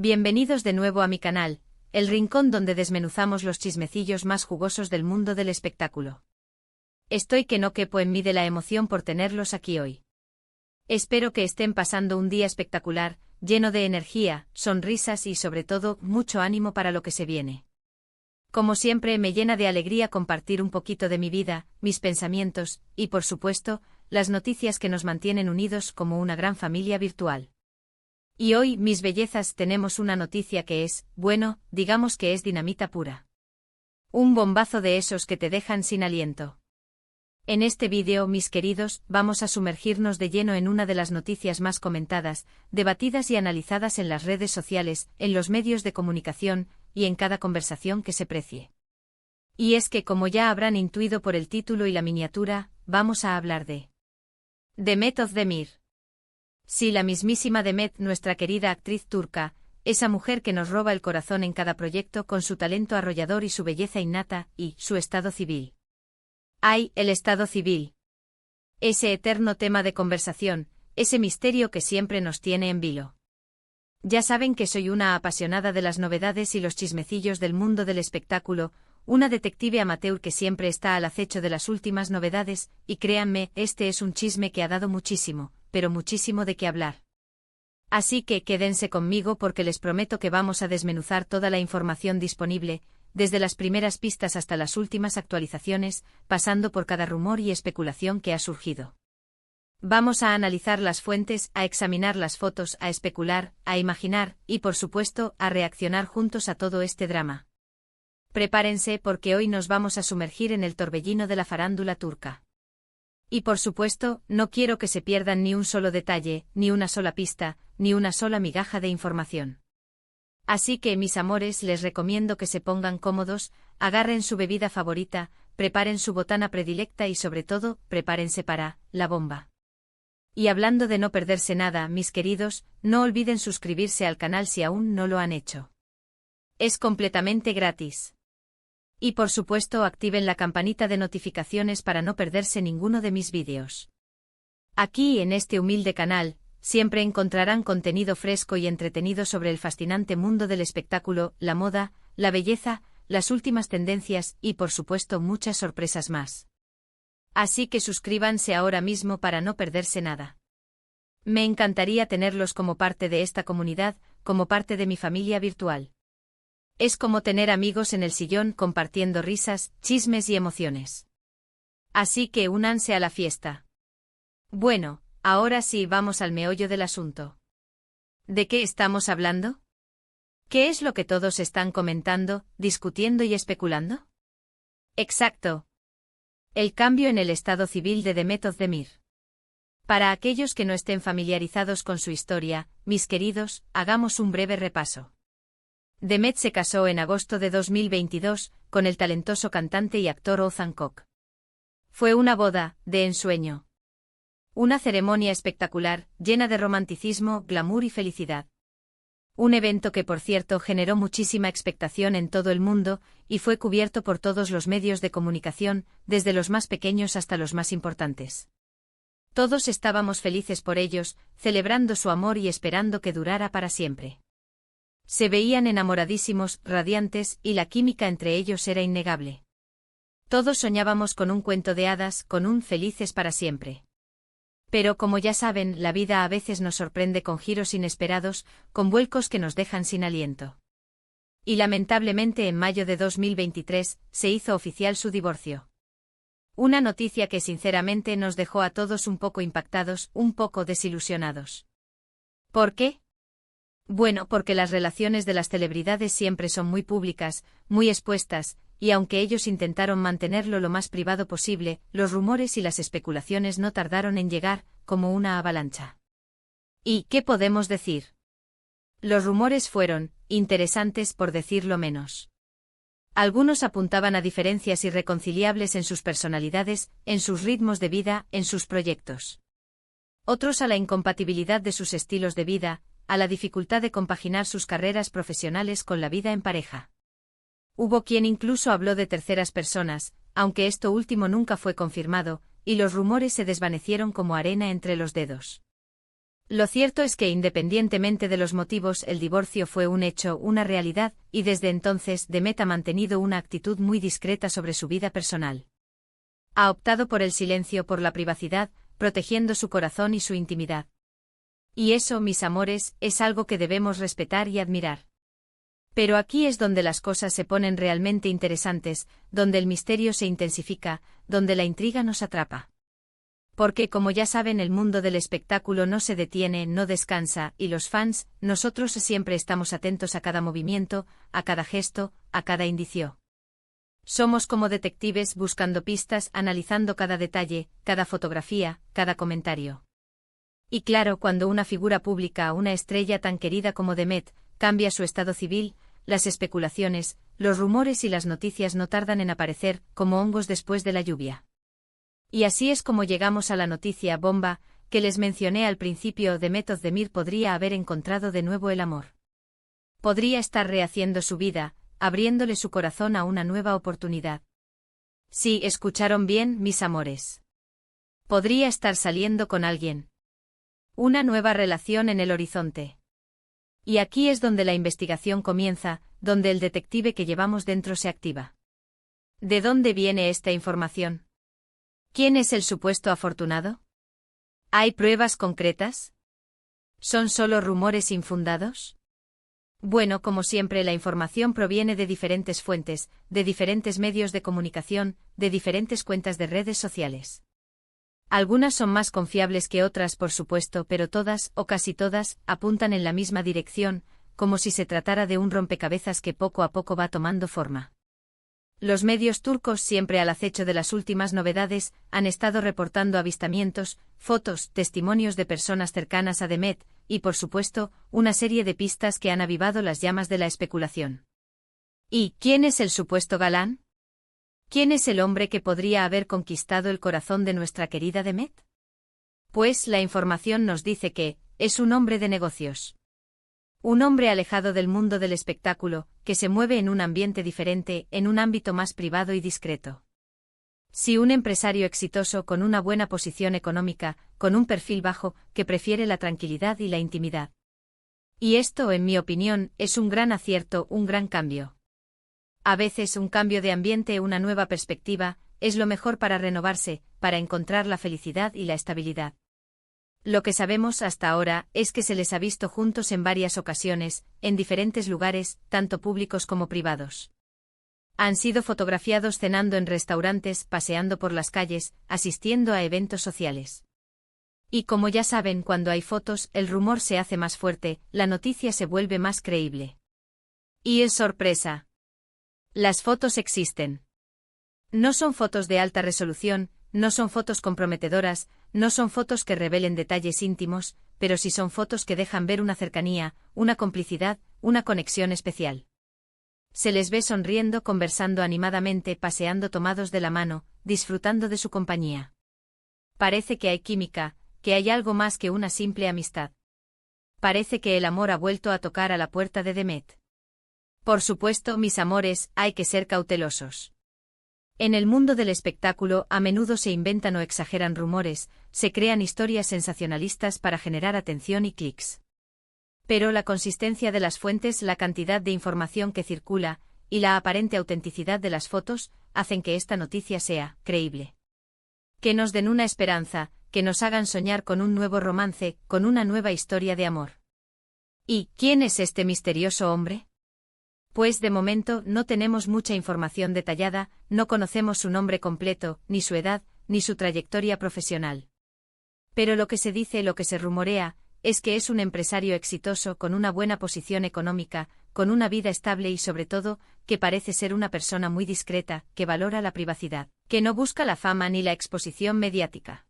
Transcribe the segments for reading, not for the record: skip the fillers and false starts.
Bienvenidos de nuevo a mi canal, el rincón donde desmenuzamos los chismecillos más jugosos del mundo del espectáculo. Estoy que no quepo en mí de la emoción por tenerlos aquí hoy. Espero que estén pasando un día espectacular, lleno de energía, sonrisas y sobre todo, mucho ánimo para lo que se viene. Como siempre me llena de alegría compartir un poquito de mi vida, mis pensamientos, y por supuesto, las noticias que nos mantienen unidos como una gran familia virtual. Y hoy, mis bellezas, tenemos una noticia que es, bueno, digamos que es dinamita pura. Un bombazo de esos que te dejan sin aliento. En este vídeo, mis queridos, vamos a sumergirnos de lleno en una de las noticias más comentadas, debatidas y analizadas en las redes sociales, en los medios de comunicación, y en cada conversación que se precie. Y es que, como ya habrán intuido por el título y la miniatura, vamos a hablar de Demet Özdemir. Sí, la mismísima Demet, nuestra querida actriz turca, esa mujer que nos roba el corazón en cada proyecto con su talento arrollador y su belleza innata, y su estado civil. ¡Ay, el estado civil! Ese eterno tema de conversación, ese misterio que siempre nos tiene en vilo. Ya saben que soy una apasionada de las novedades y los chismecillos del mundo del espectáculo, una detective amateur que siempre está al acecho de las últimas novedades, y créanme, este es un chisme que ha dado muchísimo, pero muchísimo de qué hablar. Así que quédense conmigo porque les prometo que vamos a desmenuzar toda la información disponible, desde las primeras pistas hasta las últimas actualizaciones, pasando por cada rumor y especulación que ha surgido. Vamos a analizar las fuentes, a examinar las fotos, a especular, a imaginar, y por supuesto, a reaccionar juntos a todo este drama. Prepárense porque hoy nos vamos a sumergir en el torbellino de la farándula turca. Y por supuesto, no quiero que se pierdan ni un solo detalle, ni una sola pista, ni una sola migaja de información. Así que, mis amores, les recomiendo que se pongan cómodos, agarren su bebida favorita, preparen su botana predilecta y sobre todo, prepárense para la bomba. Y hablando de no perderse nada, mis queridos, no olviden suscribirse al canal si aún no lo han hecho. Es completamente gratis. Y por supuesto activen la campanita de notificaciones para no perderse ninguno de mis vídeos. Aquí en este humilde canal, siempre encontrarán contenido fresco y entretenido sobre el fascinante mundo del espectáculo, la moda, la belleza, las últimas tendencias y por supuesto muchas sorpresas más. Así que suscríbanse ahora mismo para no perderse nada. Me encantaría tenerlos como parte de esta comunidad, como parte de mi familia virtual. Es como tener amigos en el sillón compartiendo risas, chismes y emociones. Así que únanse a la fiesta. Bueno, ahora sí vamos al meollo del asunto. ¿De qué estamos hablando? ¿Qué es lo que todos están comentando, discutiendo y especulando? Exacto. El cambio en el estado civil de Demet Özdemir. Para aquellos que no estén familiarizados con su historia, mis queridos, hagamos un breve repaso. Demet se casó en agosto de 2022 con el talentoso cantante y actor Ozan Koç. Fue una boda de ensueño. Una ceremonia espectacular, llena de romanticismo, glamour y felicidad. Un evento que por cierto generó muchísima expectación en todo el mundo, y fue cubierto por todos los medios de comunicación, desde los más pequeños hasta los más importantes. Todos estábamos felices por ellos, celebrando su amor y esperando que durara para siempre. Se veían enamoradísimos, radiantes, y la química entre ellos era innegable. Todos soñábamos con un cuento de hadas, con un felices para siempre. Pero como ya saben, la vida a veces nos sorprende con giros inesperados, con vuelcos que nos dejan sin aliento. Y lamentablemente en mayo de 2023, se hizo oficial su divorcio. Una noticia que sinceramente nos dejó a todos un poco impactados, un poco desilusionados. ¿Por qué? Bueno, porque las relaciones de las celebridades siempre son muy públicas, muy expuestas, y aunque ellos intentaron mantenerlo lo más privado posible, los rumores y las especulaciones no tardaron en llegar, como una avalancha. ¿Y qué podemos decir? Los rumores fueron interesantes por decirlo menos. Algunos apuntaban a diferencias irreconciliables en sus personalidades, en sus ritmos de vida, en sus proyectos. Otros a la incompatibilidad de sus estilos de vida, a la dificultad de compaginar sus carreras profesionales con la vida en pareja. Hubo quien incluso habló de terceras personas, aunque esto último nunca fue confirmado, y los rumores se desvanecieron como arena entre los dedos. Lo cierto es que independientemente de los motivos, el divorcio fue un hecho, una realidad, y desde entonces Demet ha mantenido una actitud muy discreta sobre su vida personal. Ha optado por el silencio, por la privacidad, protegiendo su corazón y su intimidad. Y eso, mis amores, es algo que debemos respetar y admirar. Pero aquí es donde las cosas se ponen realmente interesantes, donde el misterio se intensifica, donde la intriga nos atrapa. Porque como ya saben, el mundo del espectáculo no se detiene, no descansa, y los fans, nosotros siempre estamos atentos a cada movimiento, a cada gesto, a cada indicio. Somos como detectives buscando pistas, analizando cada detalle, cada fotografía, cada comentario. Y claro, cuando una figura pública, una estrella tan querida como Demet, cambia su estado civil, las especulaciones, los rumores y las noticias no tardan en aparecer, como hongos después de la lluvia. Y así es como llegamos a la noticia bomba, que les mencioné al principio. Demet Özdemir podría haber encontrado de nuevo el amor. Podría estar rehaciendo su vida, abriéndole su corazón a una nueva oportunidad. Sí, escucharon bien, mis amores. Podría estar saliendo con alguien. Una nueva relación en el horizonte. Y aquí es donde la investigación comienza, donde el detective que llevamos dentro se activa. ¿De dónde viene esta información? ¿Quién es el supuesto afortunado? ¿Hay pruebas concretas? ¿Son solo rumores infundados? Bueno, como siempre, la información proviene de diferentes fuentes, de diferentes medios de comunicación, de diferentes cuentas de redes sociales. Algunas son más confiables que otras, por supuesto, pero todas, o casi todas, apuntan en la misma dirección, como si se tratara de un rompecabezas que poco a poco va tomando forma. Los medios turcos, siempre al acecho de las últimas novedades, han estado reportando avistamientos, fotos, testimonios de personas cercanas a Demet, y por supuesto, una serie de pistas que han avivado las llamas de la especulación. ¿Y quién es el supuesto galán? ¿Quién es el hombre que podría haber conquistado el corazón de nuestra querida Demet? Pues la información nos dice que es un hombre de negocios. Un hombre alejado del mundo del espectáculo, que se mueve en un ambiente diferente, en un ámbito más privado y discreto. Sí, un empresario exitoso con una buena posición económica, con un perfil bajo, que prefiere la tranquilidad y la intimidad. Y esto, en mi opinión, es un gran acierto, un gran cambio. A veces un cambio de ambiente, una nueva perspectiva, es lo mejor para renovarse, para encontrar la felicidad y la estabilidad. Lo que sabemos hasta ahora es que se les ha visto juntos en varias ocasiones, en diferentes lugares, tanto públicos como privados. Han sido fotografiados cenando en restaurantes, paseando por las calles, asistiendo a eventos sociales. Y como ya saben, cuando hay fotos, el rumor se hace más fuerte, la noticia se vuelve más creíble. Y es sorpresa. Las fotos existen. No son fotos de alta resolución, no son fotos comprometedoras, no son fotos que revelen detalles íntimos, pero sí son fotos que dejan ver una cercanía, una complicidad, una conexión especial. Se les ve sonriendo, conversando animadamente, paseando tomados de la mano, disfrutando de su compañía. Parece que hay química, que hay algo más que una simple amistad. Parece que el amor ha vuelto a tocar a la puerta de Demet. Por supuesto, mis amores, hay que ser cautelosos. En el mundo del espectáculo a menudo se inventan o exageran rumores, se crean historias sensacionalistas para generar atención y clics. Pero la consistencia de las fuentes, la cantidad de información que circula, y la aparente autenticidad de las fotos, hacen que esta noticia sea creíble. Que nos den una esperanza, que nos hagan soñar con un nuevo romance, con una nueva historia de amor. ¿Y quién es este misterioso hombre? Pues de momento no tenemos mucha información detallada, no conocemos su nombre completo, ni su edad, ni su trayectoria profesional. Pero lo que se dice, lo que se rumorea, es que es un empresario exitoso con una buena posición económica, con una vida estable y sobre todo, que parece ser una persona muy discreta, que valora la privacidad, que no busca la fama ni la exposición mediática.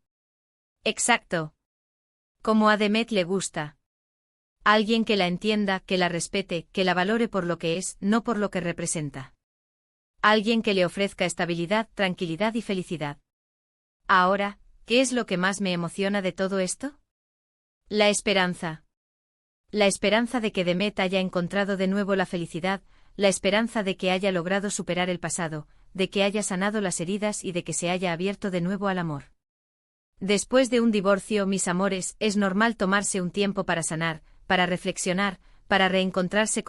Exacto. Como a Demet le gusta. Alguien que la entienda, que la respete, que la valore por lo que es, no por lo que representa. Alguien que le ofrezca estabilidad, tranquilidad y felicidad. Ahora, ¿qué es lo que más me emociona de todo esto? La esperanza. La esperanza de que Demet haya encontrado de nuevo la felicidad, la esperanza de que haya logrado superar el pasado, de que haya sanado las heridas y de que se haya abierto de nuevo al amor. Después de un divorcio, mis amores, es normal tomarse un tiempo para sanar, para reflexionar, para reencontrarse